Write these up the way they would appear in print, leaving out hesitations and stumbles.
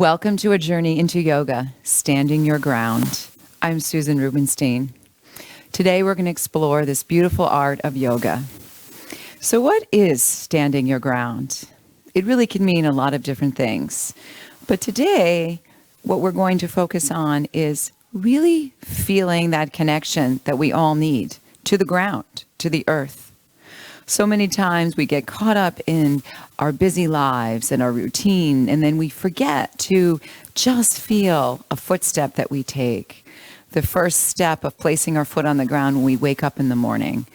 Welcome to a journey into yoga, standing your ground. I'm Susan Rubenstein. Today we're going to explore this beautiful art of yoga. So what is standing your ground? It really can mean a lot of different things. But today, what we're going to focus on is really feeling that connection that we all need to the ground, to the earth. So many times we get caught up in our busy lives and our routine, and then we forget to just feel a footstep that we take. The first step of placing our foot on the ground when we wake up in the morning,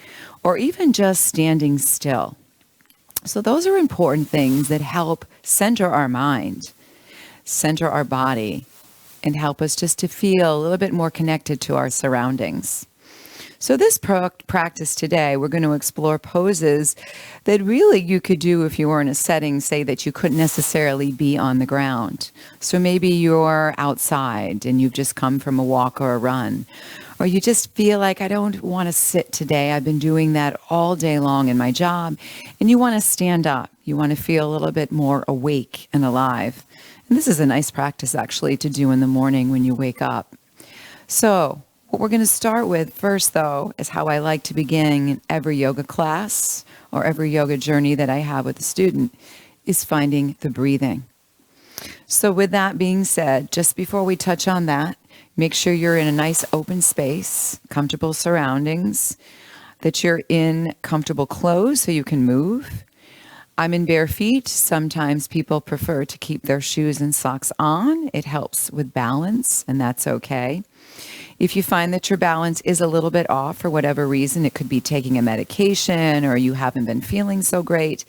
or even just standing still. So those are important things that help center our mind, center our body, and help us just to feel a little bit more connected to our surroundings. So this practice today, we're going to explore poses that really you could do if you were in a setting, say, that you couldn't necessarily be on the ground. So maybe you're outside and you've just come from a walk or a run, or you just feel like, I don't want to sit today. I've been doing that all day long in my job, and you want to stand up. You want to feel a little bit more awake and alive. And this is a nice practice, actually, to do in the morning when you wake up. So what we're going to start with first, though, is how I like to begin every yoga class or every yoga journey that I have with a student, is finding the breathing. So with that being said, just before we touch on that, make sure you're in a nice open space, comfortable surroundings, that you're in comfortable clothes so you can move. I'm in bare feet. Sometimes people prefer to keep their shoes and socks on. It helps with balance, and that's okay. If you find that your balance is a little bit off for whatever reason, it could be taking a medication or you haven't been feeling so great,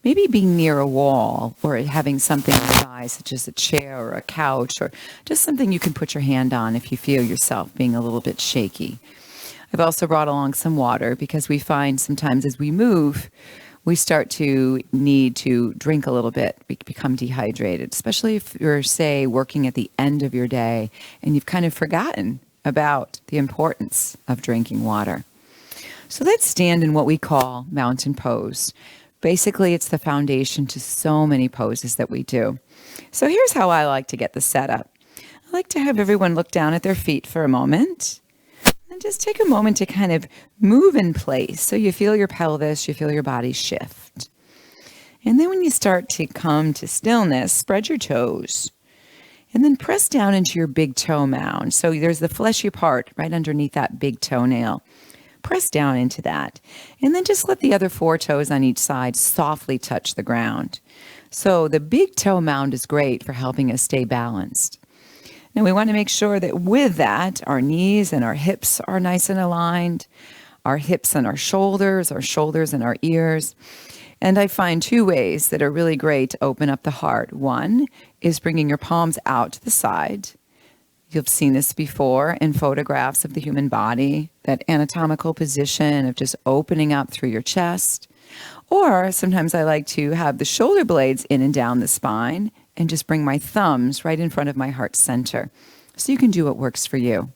maybe being near a wall or having something nearby, such as a chair or a couch, or just something you can put your hand on if you feel yourself being a little bit shaky. I've also brought along some water because we find sometimes as we move, we start to need to drink a little bit, we become dehydrated, especially if you're, say, working at the end of your day and you've kind of forgotten about the importance of drinking water. So let's stand in what we call mountain pose. Basically, it's the foundation to so many poses that we do. So here's how I like to get the setup. I like to have everyone look down at their feet for a moment and just take a moment to kind of move in place. So you feel your pelvis, you feel your body shift. And then when you start to come to stillness, spread your toes. And then press down into your big toe mound. So there's the fleshy part right underneath that big toenail. Press down into that. And then just let the other 4 toes on each side softly touch the ground. So the big toe mound is great for helping us stay balanced. Now we want to make sure that with that, our knees and our hips are nice and aligned. Our hips and our shoulders and our ears. And I find 2 ways that are really great to open up the heart. One is bringing your palms out to the side. You've seen this before in photographs of the human body, that anatomical position of just opening up through your chest. Or sometimes I like to have the shoulder blades in and down the spine and just bring my thumbs right in front of my heart center. So you can do what works for you.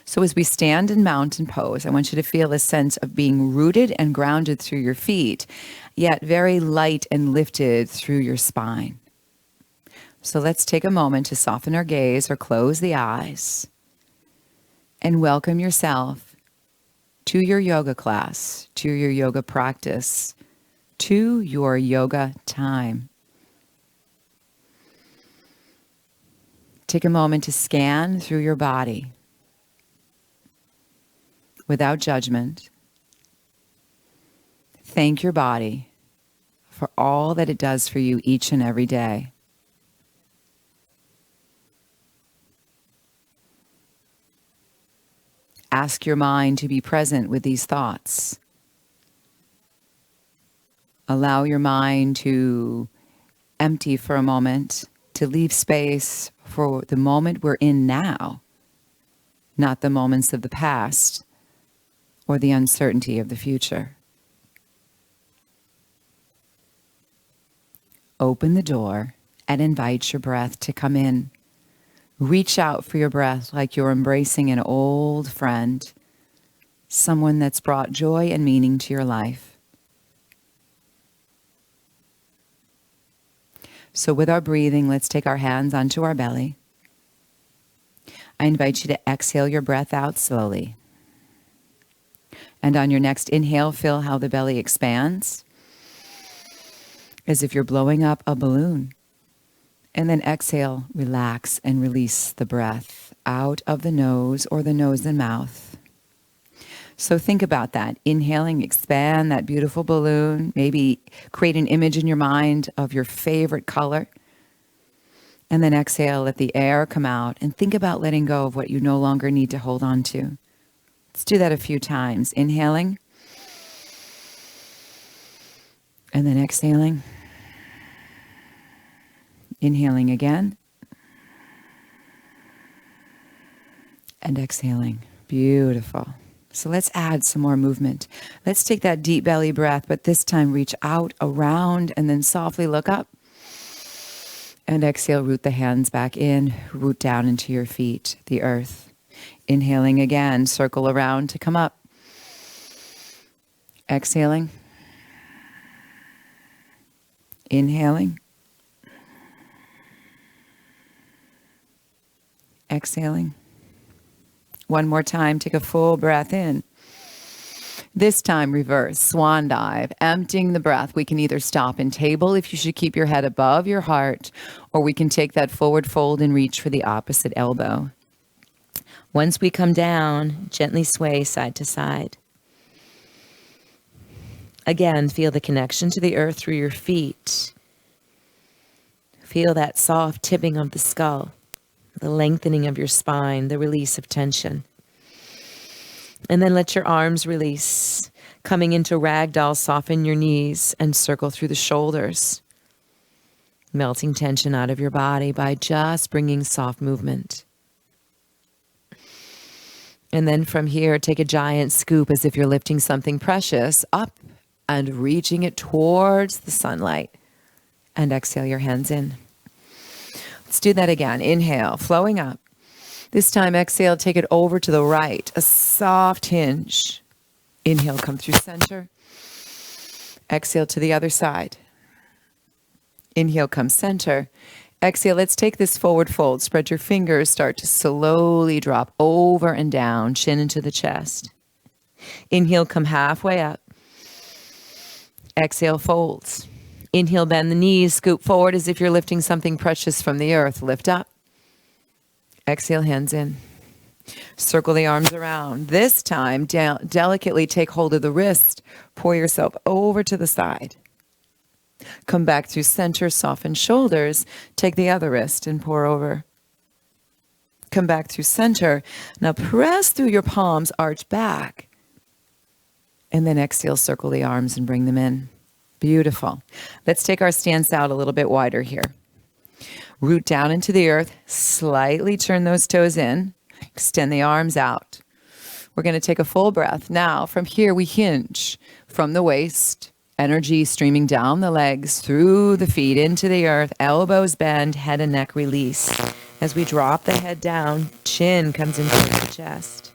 So as we stand in mountain pose, I want you to feel a sense of being rooted and grounded through your feet, yet very light and lifted through your spine. So let's take a moment to soften our gaze or close the eyes and welcome yourself to your yoga class, to your yoga practice, to your yoga time. Take a moment to scan through your body without judgment. Thank your body for all that it does for you each and every day. Ask your mind to be present with these thoughts. Allow your mind to empty for a moment, to leave space for the moment we're in now, not the moments of the past or the uncertainty of the future. Open the door and invite your breath to come in. Reach out for your breath like you're embracing an old friend, someone that's brought joy and meaning to your life. So with our breathing, let's take our hands onto our belly. I invite you to exhale your breath out slowly. And on your next inhale, feel how the belly expands, as if you're blowing up a balloon. And then exhale, relax, and release the breath out of the nose or the nose and mouth. So think about that. Inhaling, expand that beautiful balloon. Maybe create an image in your mind of your favorite color. And then exhale, let the air come out. And think about letting go of what you no longer need to hold on to. Let's do that a few times. Inhaling. And then exhaling. Inhaling again. And exhaling. Beautiful. So let's add some more movement. Let's take that deep belly breath, but this time reach out, around, and then softly look up. And exhale, root the hands back in, root down into your feet, the earth. Inhaling again, circle around to come up. Exhaling. Inhaling. Exhaling. One more time, take a full breath in. This time, reverse, swan dive, emptying the breath. We can either stop in table if you should keep your head above your heart, or we can take that forward fold and reach for the opposite elbow. Once we come down, gently sway side to side. Again, feel the connection to the earth through your feet. Feel that soft tipping of the skull, the lengthening of your spine, the release of tension. And then let your arms release. Coming into ragdoll, soften your knees and circle through the shoulders. Melting tension out of your body by just bringing soft movement. And then from here, take a giant scoop as if you're lifting something precious up and reaching it towards the sunlight. And exhale your hands in. Let's do that again. Inhale, flowing up. This time, exhale, take it over to the right, a soft hinge. Inhale, come through center. Exhale to the other side. Inhale, come center. Exhale, let's take this forward fold. Spread your fingers, start to slowly drop over and down, chin into the chest. Inhale, come halfway up. Exhale, folds. Inhale, bend the knees, scoop forward as if you're lifting something precious from the earth. Lift up. Exhale, hands in. Circle the arms around. This time, delicately take hold of the wrist. Pour yourself over to the side. Come back through center, soften shoulders. Take the other wrist and pour over. Come back through center. Now press through your palms, arch back. And then exhale, circle the arms and bring them in. Beautiful. Let's take our stance out a little bit wider here. Root down into the earth, slightly turn those toes in, extend the arms out. We're going to take a full breath. Now, from here, we hinge from the waist, energy streaming down the legs, through the feet, into the earth, elbows bend, head and neck release. As we drop the head down, chin comes into the chest.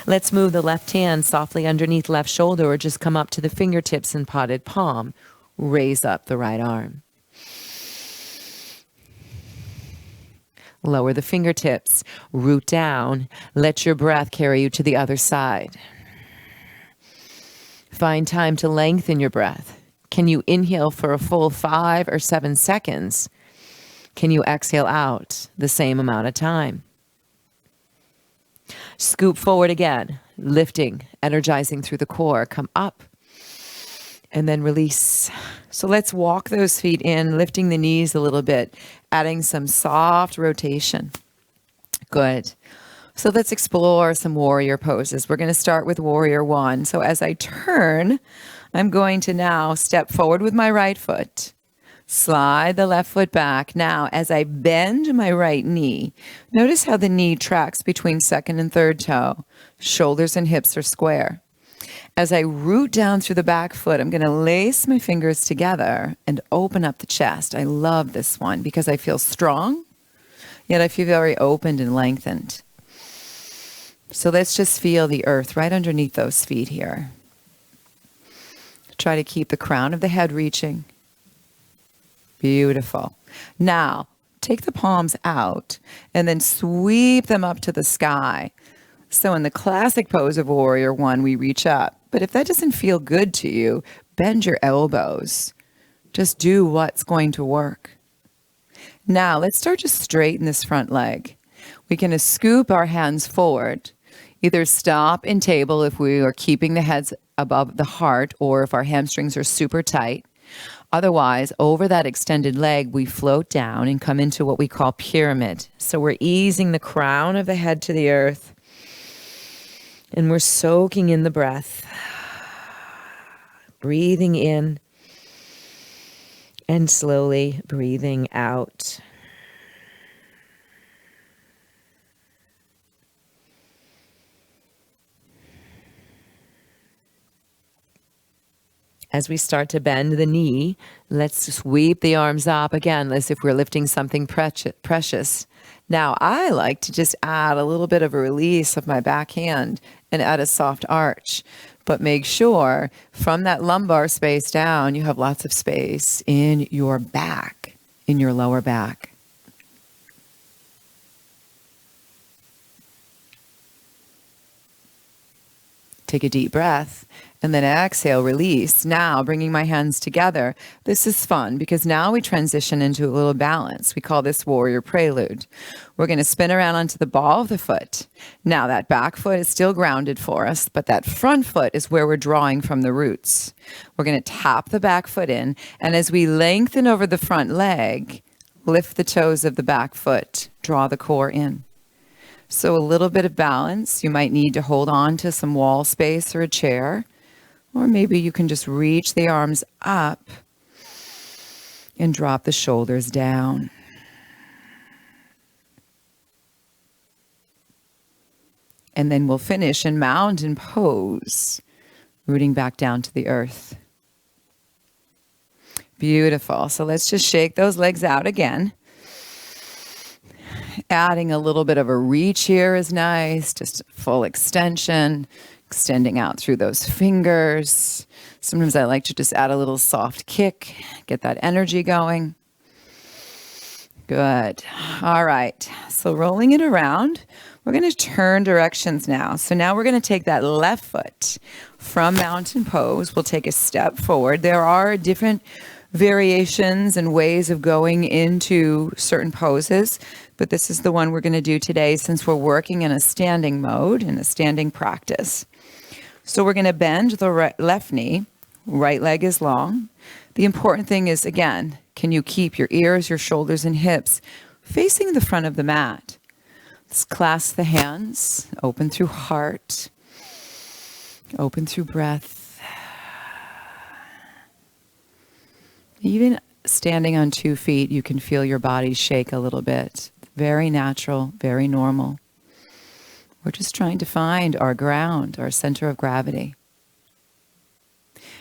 Let's move the left hand softly underneath left shoulder or just come up to the fingertips and potted palm. Raise up the right arm. Lower the fingertips, root down, let your breath carry you to the other side. Find time to lengthen your breath. Can you inhale for a full 5 or 7 seconds? Can you exhale out the same amount of time? Scoop forward again, lifting, energizing through the core. Come up and then release. So let's walk those feet in, lifting the knees a little bit, adding some soft rotation. Good. So let's explore some warrior poses. We're going to start with warrior one. So as I turn, I'm going to now step forward with my right foot. Slide the left foot back. Now, as I bend my right knee, notice how the knee tracks between second and third toe. Shoulders and hips are square. As I root down through the back foot, I'm going to lace my fingers together and open up the chest. I love this one because I feel strong, yet I feel very opened and lengthened. So let's just feel the earth right underneath those feet here. Try to keep the crown of the head reaching. Beautiful. Now, take the palms out and then sweep them up to the sky. So in the classic pose of Warrior One, we reach up. But if that doesn't feel good to you, bend your elbows. Just do what's going to work. Now, let's start to straighten this front leg. We can scoop our hands forward. Either stop in table if we are keeping the heads above the heart or if our hamstrings are super tight. Otherwise, over that extended leg, we float down and come into what we call pyramid. So we're easing the crown of the head to the earth and we're soaking in the breath, breathing in and slowly breathing out. As we start to bend the knee, let's sweep the arms up again, as if we're lifting something precious. Now, I like to just add a little bit of a release of my back hand and add a soft arch. But make sure from that lumbar space down, you have lots of space in your back, in your lower back. Take a deep breath and then exhale, release. Now bringing my hands together. This is fun because now we transition into a little balance. We call this warrior prelude. We're going to spin around onto the ball of the foot. Now that back foot is still grounded for us, but that front foot is where we're drawing from the roots. We're going to tap the back foot in, and as we lengthen over the front leg, lift the toes of the back foot, draw the core in. So a little bit of balance. You might need to hold on to some wall space or a chair, or maybe you can just reach the arms up and drop the shoulders down. And then we'll finish in mountain pose, rooting back down to the earth. Beautiful. So let's just shake those legs out again. Adding a little bit of a reach here is nice, just full extension, extending out through those fingers. Sometimes I like to just add a little soft kick, get that energy going. Good. All right. So rolling it around, we're going to turn directions now. So now we're going to take that left foot from mountain pose. We'll take a step forward. There are different variations and ways of going into certain poses, but this is the one we're going to do today since we're working in a standing mode, in a standing practice. So we're going to bend the left knee, right leg is long. The important thing is, again, can you keep your ears, your shoulders, and hips facing the front of the mat? Let's clasp the hands, open through heart, open through breath. Even standing on 2 feet, you can feel your body shake a little bit. Very natural, very normal. We're just trying to find our ground, our center of gravity.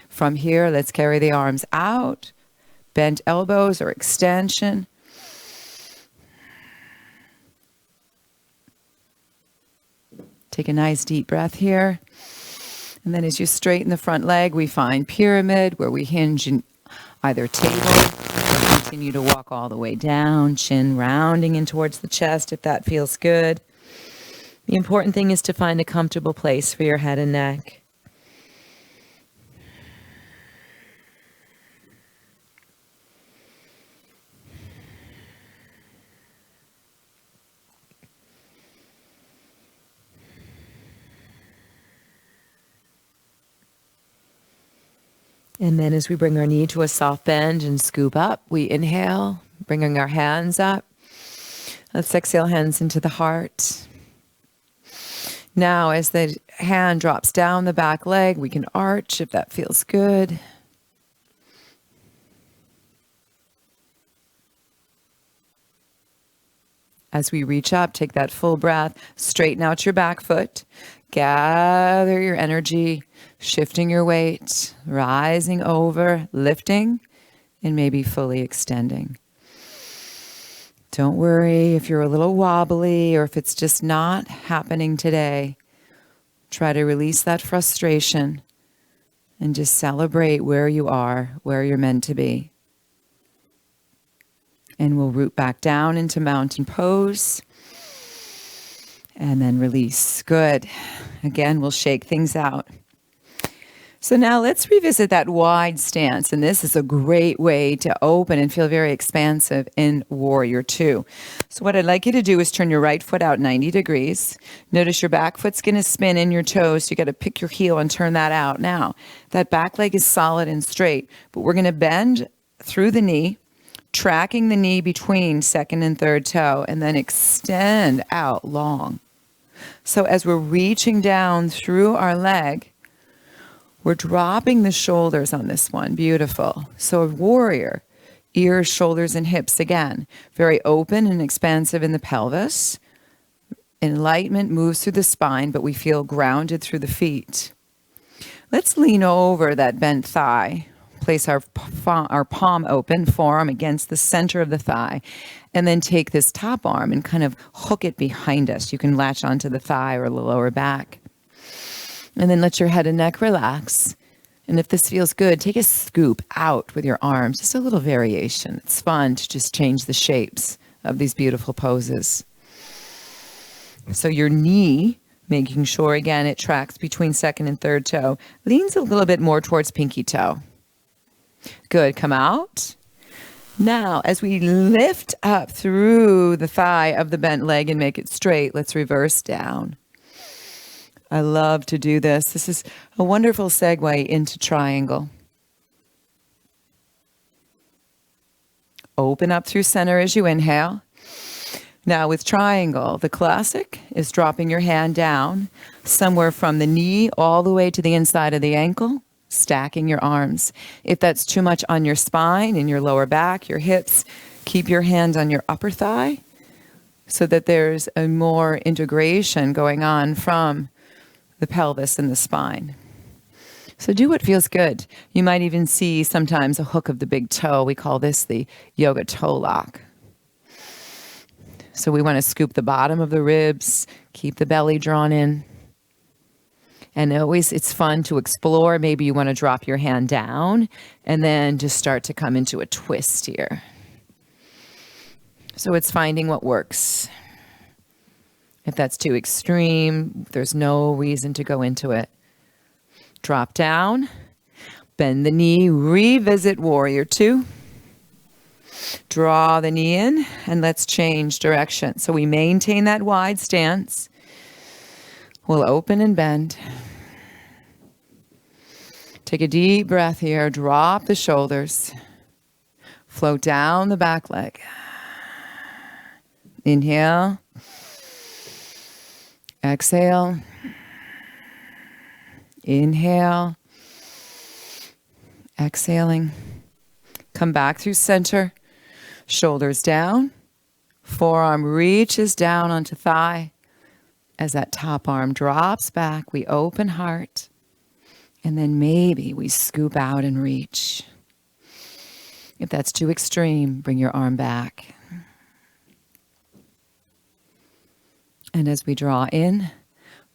From here, let's carry the arms out, bent elbows or extension. Take a nice deep breath here. And then as you straighten the front leg, we find pyramid where we hinge in either table or continue to walk all the way down, chin rounding in towards the chest if that feels good. The important thing is to find a comfortable place for your head and neck. And then as we bring our knee to a soft bend and scoop up, we inhale, bringing our hands up. Let's exhale, hands into the heart. Now, as the hand drops down the back leg, we can arch if that feels good. As we reach up, take that full breath, straighten out your back foot, gather your energy, shifting your weight, rising over, lifting, and maybe fully extending. Don't worry if you're a little wobbly or if it's just not happening today. Try to release that frustration and just celebrate where you are, where you're meant to be. And we'll root back down into mountain pose. And then release. Good. Again, we'll shake things out. So now let's revisit that wide stance. And this is a great way to open and feel very expansive in Warrior Two. So what I'd like you to do is turn your right foot out 90 degrees. Notice your back foot's going to spin in your toes. So you got to pick your heel and turn that out. Now, that back leg is solid and straight, but we're going to bend through the knee, tracking the knee between second and third toe, and then extend out long. So as we're reaching down through our leg, we're dropping the shoulders on this one. Beautiful. So a warrior, ears, shoulders, and hips again. Very open and expansive in the pelvis. Enlightenment moves through the spine, but we feel grounded through the feet. Let's lean over that bent thigh. Place our palm open, forearm against the center of the thigh, and then take this top arm and kind of hook it behind us. You can latch onto the thigh or the lower back. And then let your head and neck relax. And if this feels good, take a scoop out with your arms. Just a little variation. It's fun to just change the shapes of these beautiful poses. So your knee, making sure again it tracks between second and third toe, leans a little bit more towards pinky toe. Good. Come out. Now, as we lift up through the thigh of the bent leg and make it straight, let's reverse down. I love to do this. This is a wonderful segue into triangle. Open up through center as you inhale. Now with triangle, the classic is dropping your hand down somewhere from the knee all the way to the inside of the ankle. Stacking your arms. If that's too much on your spine, in your lower back, your hips, keep your hand on your upper thigh so that there's a more integration going on from the pelvis and the spine. So do what feels good. You might even see sometimes a hook of the big toe. We call this the yoga toe lock. So we want to scoop the bottom of the ribs, keep the belly drawn in. And always, it's fun to explore. Maybe you want to drop your hand down and then just start to come into a twist here. So it's finding what works. If that's too extreme, there's no reason to go into it. Drop down, bend the knee, revisit Warrior Two. Draw the knee in, and let's change direction. So we maintain that wide stance. We'll open and bend. Take a deep breath here. Drop the shoulders. Float down the back leg. Inhale. Exhale. Inhale. Exhaling. Come back through center. Shoulders down. Forearm reaches down onto thigh. As that top arm drops back, we open heart. And then maybe we scoop out and reach. If that's too extreme, bring your arm back. And as we draw in,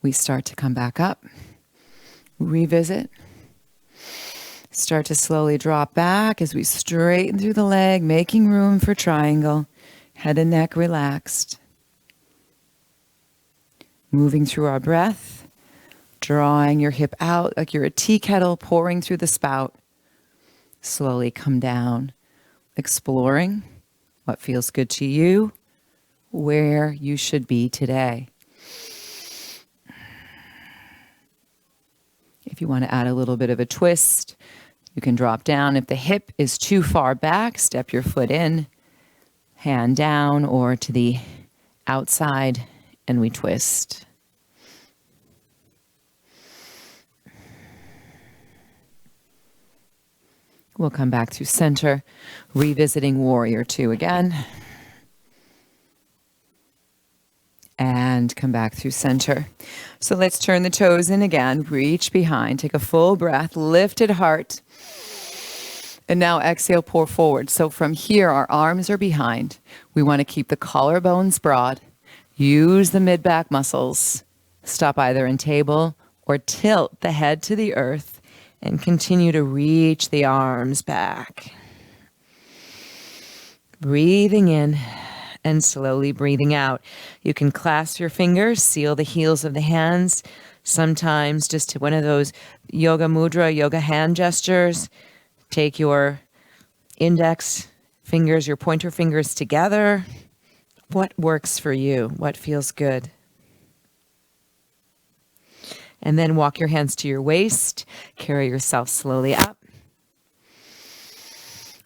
we start to come back up. Revisit. Start to slowly drop back as we straighten through the leg, making room for triangle. Head and neck relaxed. Moving through our breath, drawing your hip out like you're a tea kettle pouring through the spout. Slowly come down, exploring what feels good to you, where you should be today. If you want to add a little bit of a twist, you can drop down. If the hip is too far back, step your foot in, hand down or to the outside, and we twist. We'll come back to center, revisiting Warrior Two again. And come back through center. So let's turn the toes in again, reach behind, take a full breath, lifted heart. And now exhale, pour forward. So from here, our arms are behind. We want to keep the collarbones broad. Use the mid-back muscles. Stop either in table or tilt the head to the earth and continue to reach the arms back. Breathing in and slowly breathing out. You can clasp your fingers, seal the heels of the hands, sometimes just one of those yoga mudra, yoga hand gestures. Take your index fingers, your pointer fingers together. What works for you? What feels good? And then walk your hands to your waist. Carry yourself slowly up.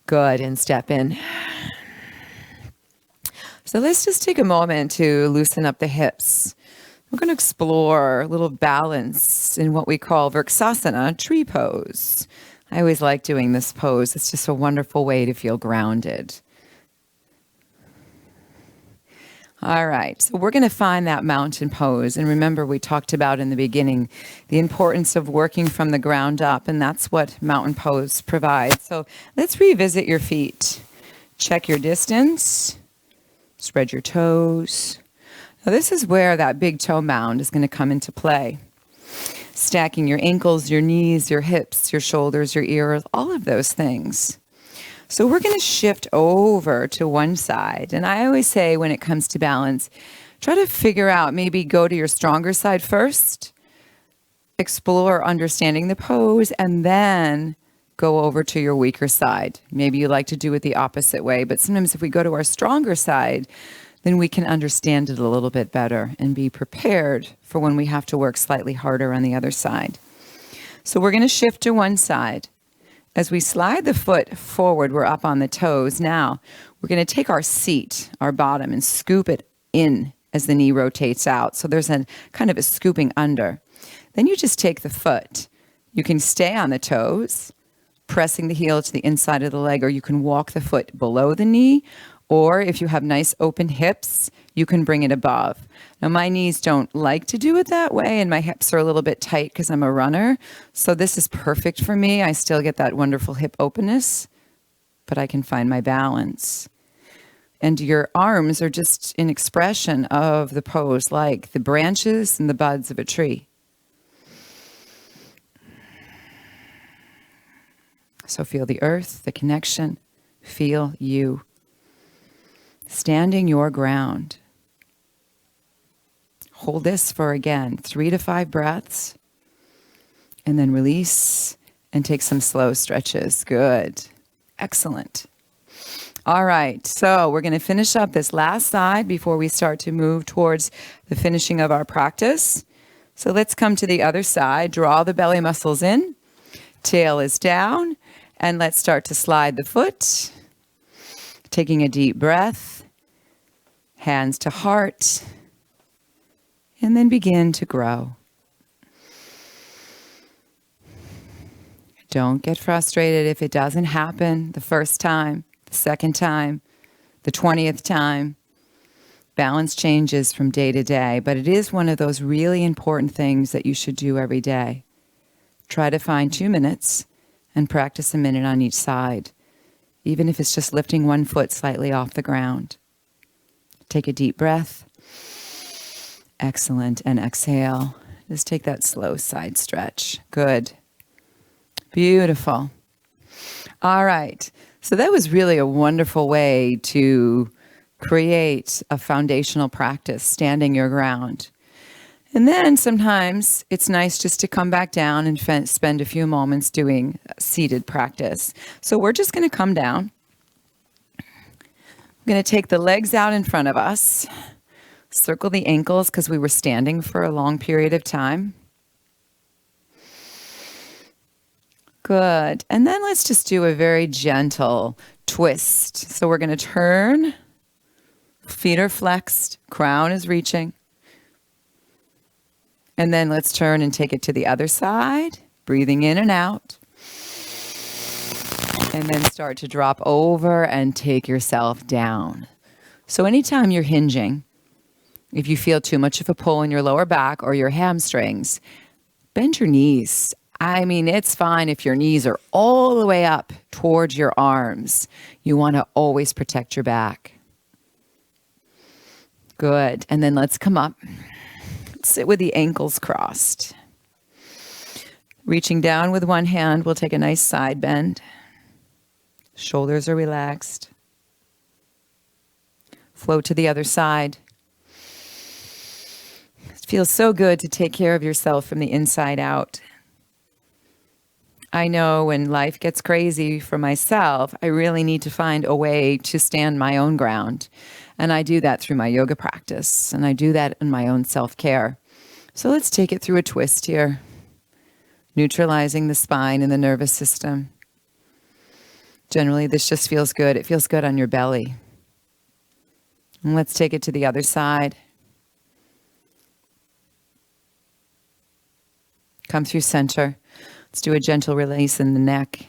Good, and step in. So let's just take a moment to loosen up the hips. We're going to explore a little balance in what we call Vrksasana, tree pose. I always like doing this pose. It's just a wonderful way to feel grounded. All right, so we're going to find that mountain pose. And remember, we talked about in the beginning the importance of working from the ground up, and that's what mountain pose provides. So let's revisit your feet. Check your distance. Spread your toes. Now this is where that big toe mound is going to come into play. Stacking your ankles, your knees, your hips, your shoulders, your ears, all of those things. So we're going to shift over to one side. And I always say when it comes to balance, try to figure out, maybe go to your stronger side first, explore understanding the pose, and then go over to your weaker side. Maybe you like to do it the opposite way, but sometimes if we go to our stronger side, then we can understand it a little bit better and be prepared for when we have to work slightly harder on the other side. So we're going to shift to one side. As we slide the foot forward, we're up on the toes. Now, we're going to take our seat, our bottom, and scoop it in as the knee rotates out. So there's a kind of a scooping under. Then you just take the foot. You can stay on the toes, pressing the heel to the inside of the leg, or you can walk the foot below the knee, or if you have nice open hips, you can bring it above. Now, my knees don't like to do it that way, and my hips are a little bit tight because I'm a runner, so this is perfect for me. I still get that wonderful hip openness, but I can find my balance. And your arms are just an expression of the pose, like the branches and the buds of a tree. So feel the earth, the connection, feel you. Standing your ground. Hold this for, again, 3 to 5 breaths, and then release and take some slow stretches. Good. Excellent. All right, so we're going to finish up this last side before we start to move towards the finishing of our practice. So let's come to the other side. Draw the belly muscles in. Tail is down. And let's start to slide the foot. Taking a deep breath. Hands to heart. And then begin to grow. Don't get frustrated if it doesn't happen the first time, the second time, the 20th time. Balance changes from day to day, but it is one of those really important things that you should do every day. Try to find 2 minutes and practice a minute on each side, even if it's just lifting one foot slightly off the ground. Take a deep breath. Excellent. And exhale. Just take that slow side stretch. Good. Beautiful. All right. So that was really a wonderful way to create a foundational practice, standing your ground. And then sometimes it's nice just to come back down and spend a few moments doing seated practice. So we're just going to come down. We're going to take the legs out in front of us. Circle the ankles because we were standing for a long period of time. Good. And then let's just do a very gentle twist. So we're going to turn. Feet are flexed. Crown is reaching. And then let's turn and take it to the other side, breathing in and out. And then start to drop over and take yourself down. So anytime you're hinging, if you feel too much of a pull in your lower back or your hamstrings, bend your knees. I mean, it's fine if your knees are all the way up towards your arms. You want to always protect your back. Good. And then let's come up. Sit with the ankles crossed. Reaching down with one hand, we'll take a nice side bend. Shoulders are relaxed. Float to the other side. It feels so good to take care of yourself from the inside out. I know when life gets crazy for myself, I really need to find a way to stand my own ground. And I do that through my yoga practice, and I do that in my own self-care. So let's take it through a twist here, neutralizing the spine and the nervous system. Generally, this just feels good. It feels good on your belly. And let's take it to the other side. Come through center. Let's do a gentle release in the neck.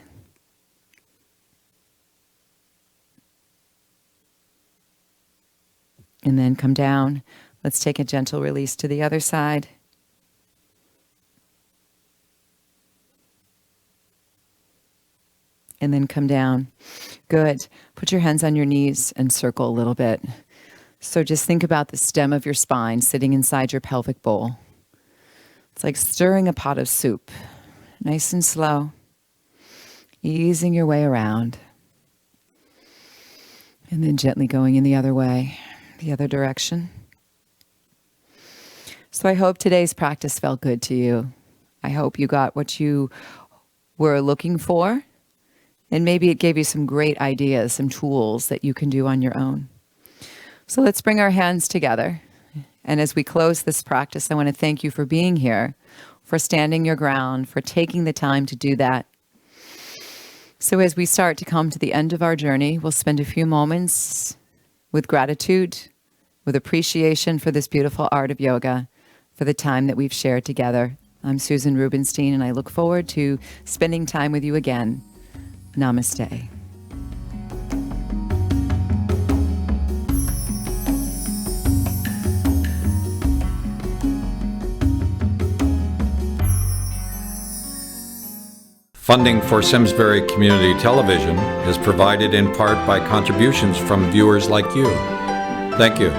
And then come down. Let's take a gentle release to the other side. And then come down. Good. Put your hands on your knees and circle a little bit. So just think about the stem of your spine sitting inside your pelvic bowl. It's like stirring a pot of soup. Nice and slow. Easing your way around. And then gently going in the other way, the other direction. So I hope today's practice felt good to you. I hope you got what you were looking for. And maybe it gave you some great ideas, some tools that you can do on your own. So let's bring our hands together. And as we close this practice, I want to thank you for being here, for standing your ground, for taking the time to do that. So as we start to come to the end of our journey, we'll spend a few moments with gratitude, with appreciation for this beautiful art of yoga, for the time that we've shared together. I'm Susan Rubenstein, and I look forward to spending time with you again. Namaste. Funding for Simsbury Community Television is provided in part by contributions from viewers like you. Thank you.